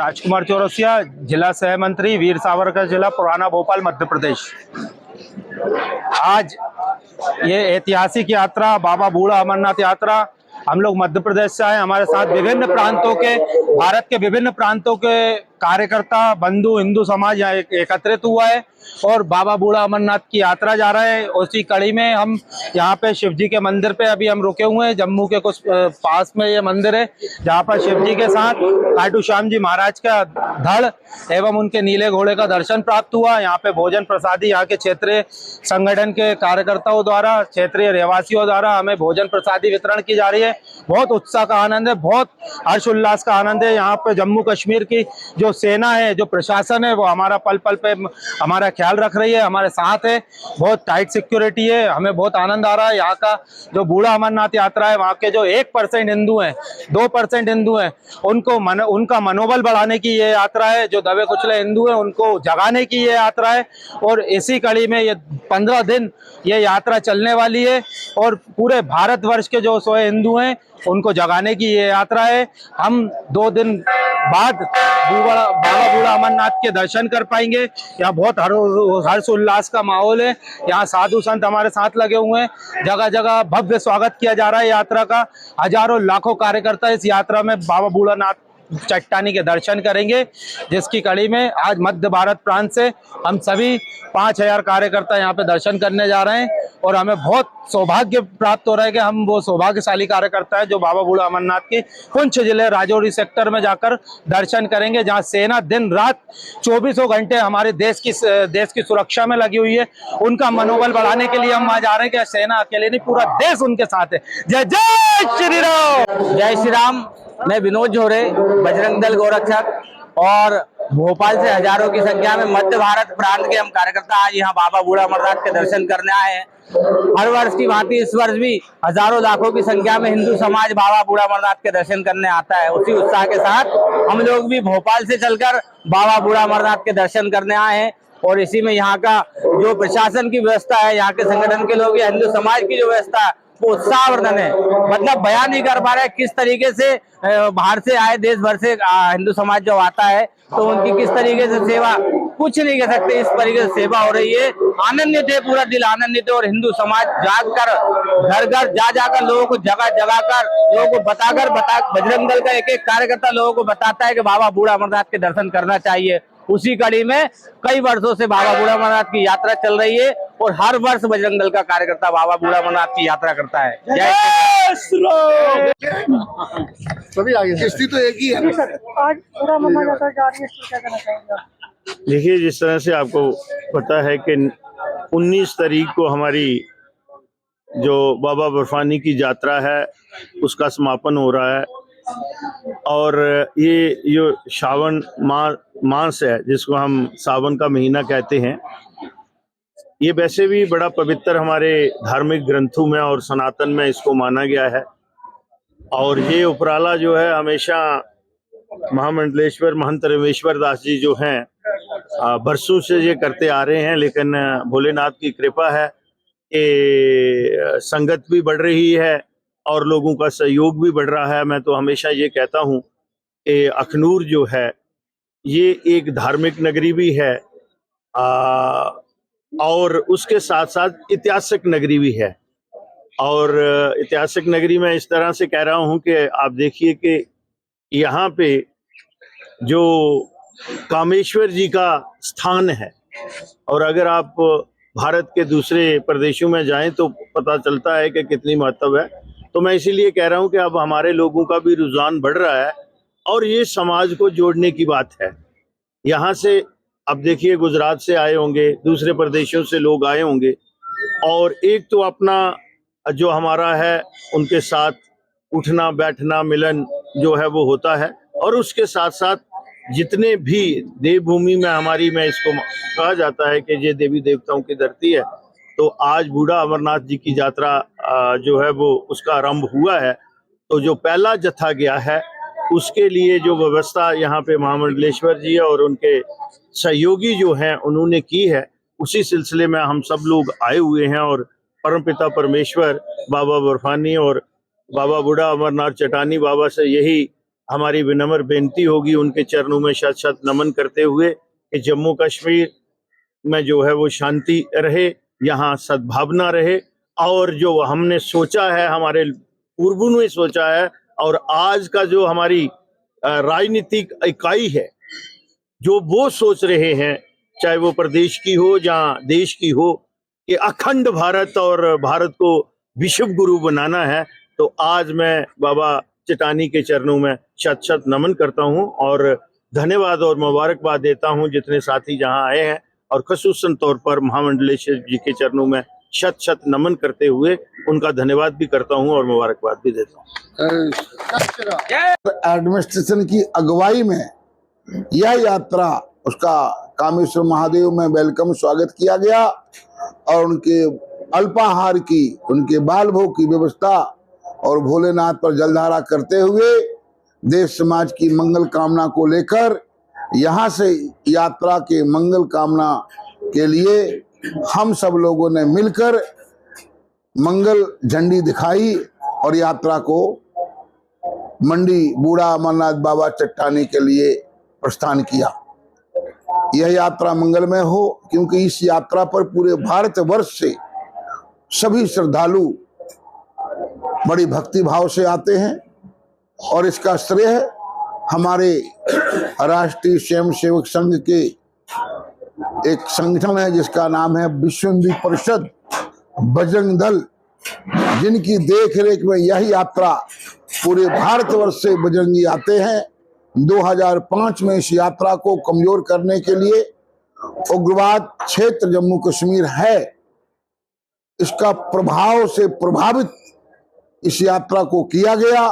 राजकुमार चौरसिया, जिला सह मंत्री, वीर सावरकर जिला, पुराना भोपाल, मध्य प्रदेश। आज ये ऐतिहासिक यात्रा बाबा बूढ़ा अमरनाथ यात्रा, हम लोग मध्य प्रदेश से आए। हमारे साथ विभिन्न प्रांतों के, भारत के विभिन्न प्रांतों के कार्यकर्ता, बंधु, हिंदू समाज यहाँ एकत्रित हुआ है और बाबा बूढ़ा अमरनाथ की यात्रा जा रहा है। उसी कड़ी में हम यहाँ पे शिव जी के मंदिर पे अभी हम रुके हुए हैं। जम्मू के कुछ पास में ये मंदिर है जहाँ पर शिव जी के साथ खाटू श्याम जी महाराज का धड़ एवं उनके नीले घोड़े का दर्शन प्राप्त हुआ। यहाँ पे भोजन प्रसादी यहाँ के क्षेत्रीय संगठन के कार्यकर्ताओं द्वारा, क्षेत्रीय रहवासियों द्वारा हमें भोजन प्रसादी वितरण की जा रही है। बहुत उत्साह का आनंद है, बहुत हर्षोल्लास का आनंद है। यहाँ पे जम्मू कश्मीर की जो सेना है, जो प्रशासन है, वो हमारा पल पल पे हमारा ख्याल रख रही है, हमारे साथ है। बहुत टाइट सिक्योरिटी है, हमें बहुत आनंद आ रहा है। यहाँ का जो बूढ़ा अमरनाथ यात्रा है, वहाँ के जो 1% हिंदू हैं, 2% हिंदू हैं, उनका मनोबल बढ़ाने की ये यात्रा है। जो दबे कुचले हिंदू हैं उनको जगाने की ये यात्रा है और इसी कड़ी में ये 15 दिन ये यात्रा चलने वाली है और पूरे भारतवर्ष के जो 100 हिंदू हैं उनको जगाने की ये यात्रा है। हम 2 दिन बाद बाबा बूढ़ा अमरनाथ के दर्शन कर पाएंगे। यहाँ बहुत हर्ष उल्लास का माहौल है। यहाँ साधु संत हमारे साथ लगे हुए हैं। जगह जगह भव्य स्वागत किया जा रहा है यात्रा का। हजारों लाखों कार्यकर्ता इस यात्रा में बाबा बूढ़ानाथ चट्टानी के दर्शन करेंगे, जिसकी कड़ी में आज मध्य भारत प्रांत से हम सभी 5000 कार्यकर्ता यहाँ पे दर्शन करने जा रहे हैं और हमें बहुत सौभाग्य प्राप्त हो रहा है कि हम वो सौभाग्यशाली कार्यकर्ता है जो बाबा बूढ़ा अमरनाथ के पुंछ जिले राजौरी सेक्टर में जाकर दर्शन करेंगे, जहाँ सेना दिन रात 24 घंटे हमारे देश की सुरक्षा में लगी हुई है। उनका मनोबल बढ़ाने के लिए हम वहाँ जा रहे हैं कि सेना अकेले नहीं, पूरा देश उनके साथ है। जय जय श्री राम। जय श्री राम। मैं विनोद जोरे, बजरंग दल गोरक्षक और भोपाल से हजारों की संख्या में मध्य भारत प्रांत के हम कार्यकर्ता आज यहाँ बाबा बूढ़ा अमरनाथ के दर्शन करने आए हैं। हर वर्ष की भांति इस वर्ष भी हजारों लाखों की संख्या में हिंदू समाज बाबा बूढ़ा अमरनाथ के दर्शन करने आता है। उसी उत्साह के साथ हम लोग भी भोपाल से चलकर बाबा बूढ़ा अमरनाथ के दर्शन करने आए हैं और इसी में यहाँ का जो प्रशासन की व्यवस्था है, यहाँ के संगठन के लोग या हिंदू समाज की जो व्यवस्था है, वो उत्साहवर्धन है। मतलब बयान नहीं कर पा रहे किस तरीके से बाहर से आए, देश भर से हिंदू समाज जो आता है तो उनकी किस तरीके से सेवा, कुछ नहीं कह सकते, इस तरीके से सेवा हो रही है। आनंदित है, पूरा दिल आनंदित है और हिंदू समाज जाग कर घर घर जा जाकर लोगों को जगह जगह कर लोगों को बजरंग दल का एक एक कार्यकर्ता लोगों को बताता है कि बाबा बूढ़ा अमरनाथ के दर्शन करना चाहिए। उसी कड़ी में कई वर्षों से बाबा बूढ़ा अमरनाथ की यात्रा चल रही है और हर वर्ष बजरंग दल का कार्यकर्ता बाबा बूढ़ा अमरनाथ की यात्रा करता है। जय श्री राम। सभी आगे किश्ती तो एक ही है। आज पूरा अमरनाथ यात्रा जा रही है, इसको क्या कहना चाहेंगे? देखिए, जिस तरह से आपको पता है कि 19 तारीख को हमारी जो बाबा बर्फानी की यात्रा है उसका समापन हो रहा है और ये जो श्रावण मास है, जिसको हम सावन का महीना कहते हैं, ये वैसे भी बड़ा पवित्र हमारे धार्मिक ग्रंथों में और सनातन में इसको माना गया है। और ये उपराला जो है हमेशा महामंडलेश्वर महंत रमेश्वर दास जी जो हैं बरसों से ये करते आ रहे हैं, लेकिन भोलेनाथ की कृपा है कि संगत भी बढ़ रही है और लोगों का सहयोग भी बढ़ रहा है। मैं तो हमेशा ये कहता हूँ कि अखनूर जो है ये एक धार्मिक नगरी भी है और उसके साथ साथ ऐतिहासिक नगरी भी है। और ऐतिहासिक नगरी में इस तरह से कह रहा हूँ कि आप देखिए कि यहाँ पे जो कामेश्वर जी का स्थान है और अगर आप भारत के दूसरे प्रदेशों में जाएं तो पता चलता है कि कितनी महत्व है। तो मैं इसीलिए कह रहा हूँ कि अब हमारे लोगों का भी रुझान बढ़ रहा है और ये समाज को जोड़ने की बात है। यहाँ से अब देखिए गुजरात से आए होंगे, दूसरे प्रदेशों से लोग आए होंगे और एक तो अपना जो हमारा है उनके साथ उठना बैठना मिलन जो है वो होता है और उसके साथ साथ जितने भी देवभूमि में हमारी में इसको कहा जाता है कि ये देवी देवताओं की धरती है, तो आज बूढ़ा अमरनाथ जी की यात्रा जो है वो उसका आरंभ हुआ है। तो जो पहला जत्था गया है उसके लिए जो व्यवस्था यहाँ पे महामंडलेश्वर जी और उनके सहयोगी जो हैं उन्होंने की है, उसी सिलसिले में हम सब लोग आए हुए हैं और परमपिता परमेश्वर बाबा बर्फानी और बाबा बूढ़ा अमरनाथ चट्टानी बाबा से यही हमारी विनम्र बेनती होगी उनके चरणों में शत शत नमन करते हुए कि जम्मू कश्मीर में जो है वो शांति रहे, यहाँ सद्भावना रहे, और जो हमने सोचा है, हमारे पूर्वों ने सोचा है, और आज का जो हमारी राजनीतिक इकाई है जो वो सोच रहे हैं, चाहे वो प्रदेश की हो या देश की हो, कि अखंड भारत और भारत को विश्व गुरु बनाना है, तो आज मैं बाबा चट्टानी के चरणों में शत शत नमन करता हूं और धन्यवाद और मुबारकबाद देता हूं जितने साथी जहां आए हैं, और खसूसन तौर पर महामंडलेश्वर जी के चरणों में शत शत नमन करते हुए उनका धन्यवाद भी करता हूं और मुबारकबाद भी देता हूं। एडमिनिस्ट्रेशन की अगुवाई में यह यात्रा, उसका कामेश्वर महादेव में वेलकम स्वागत किया गया और उनके अल्पाहार की, उनके बाल भोग की व्यवस्था और भोलेनाथ पर जलधारा करते हुए देश समाज की मंगल कामना को लेकर यहाँ से यात्रा के मंगल कामना के लिए हम सब लोगों ने मिलकर मंगल झंडी दिखाई और यात्रा को मंडी बूढ़ा अमरनाथ बाबा चट्टानी के लिए प्रस्थान किया। यह यात्रा मंगलमय हो, क्योंकि इस यात्रा पर पूरे भारतवर्ष से सभी श्रद्धालु बड़ी भक्ति भाव से आते हैं और इसका श्रेय हमारे राष्ट्रीय स्वयंसेवक संघ के एक संगठन है जिसका नाम है विश्व हिंदू परिषद बजरंग दल, जिनकी देखरेख में यह यात्रा पूरे भारतवर्ष से बजरंगी आते हैं। 2005 में इस यात्रा को कमजोर करने के लिए उग्रवाद क्षेत्र जम्मू कश्मीर है, इसका प्रभाव से प्रभावित इस यात्रा को किया गया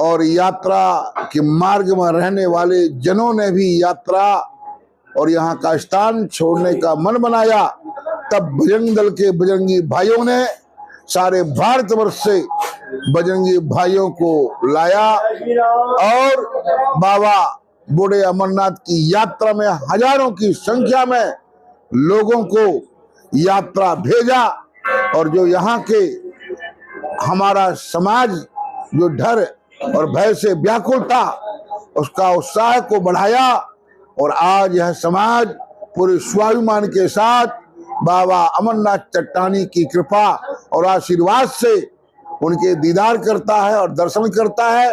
और यात्रा के मार्ग में रहने वाले जनों ने भी यात्रा और यहाँ का स्थान छोड़ने का मन बनाया। तब बजरंग दल के बजरंगी भाइयों ने सारे भारतवर्ष से बजरंगी भाइयों को लाया और बाबा बूढ़े अमरनाथ की यात्रा में हजारों की संख्या में लोगों को यात्रा भेजा और जो यहाँ के हमारा समाज जो डर और भय से व्याकुल था उसका उत्साह को बढ़ाया और आज यह समाज पूरे स्वाभिमान के साथ बाबा अमरनाथ चट्टानी की कृपा और आशीर्वाद से उनके दीदार करता है और दर्शन करता है।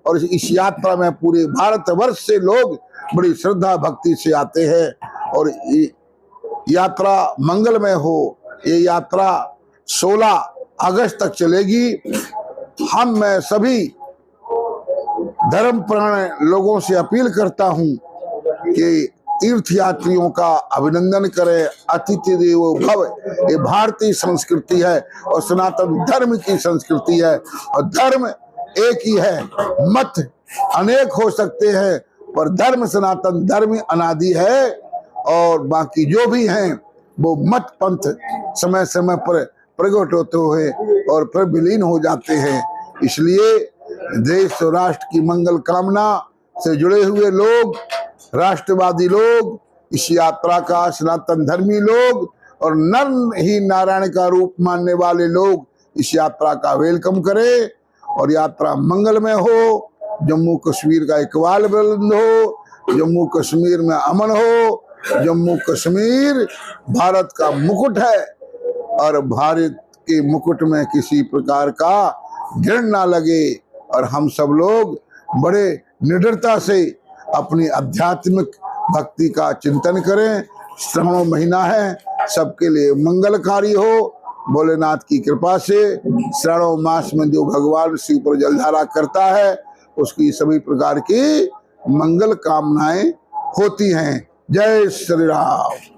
और इस यात्रा में पूरे भारतवर्ष से लोग बड़ी श्रद्धा भक्ति से आते हैं और यात्रा मंगलमय हो। ये यात्रा 16 अगस्त तक चलेगी। मैं सभी धर्मप्राण लोगों से अपील करता हूं कि तीर्थ यात्रियों का अभिनंदन करें। अतिथि देवो भव, ये भारतीय संस्कृति है और सनातन धर्म की संस्कृति है और धर्म एक ही है, मत अनेक हो सकते हैं पर धर्म सनातन धर्म अनादि है और बाकी जो भी हैं वो मत पंथ समय समय पर प्रकट होते हुए और फिर विलीन हो जाते हैं। इसलिए देश और राष्ट्र की मंगल कामना से जुड़े हुए लोग, राष्ट्रवादी लोग, इस यात्रा का सनातन धर्मी लोग और नर ही नारायण का रूप मानने वाले लोग इस यात्रा का वेलकम करें और यात्रा मंगलमय हो। जम्मू कश्मीर का इकबाल बुलंद हो, जम्मू कश्मीर में अमन हो। जम्मू कश्मीर भारत का मुकुट है और भारत के मुकुट में किसी प्रकार का घृण ना लगे और हम सब लोग बड़े निडरता से अपनी आध्यात्मिक भक्ति का चिंतन करें। श्रावण महीना है, सबके लिए मंगलकारी हो। भोलेनाथ की कृपा से श्रावण मास में जो भगवान शिव पर जलधारा करता है उसकी सभी प्रकार की मंगल कामनाएं होती हैं। जय श्री राम।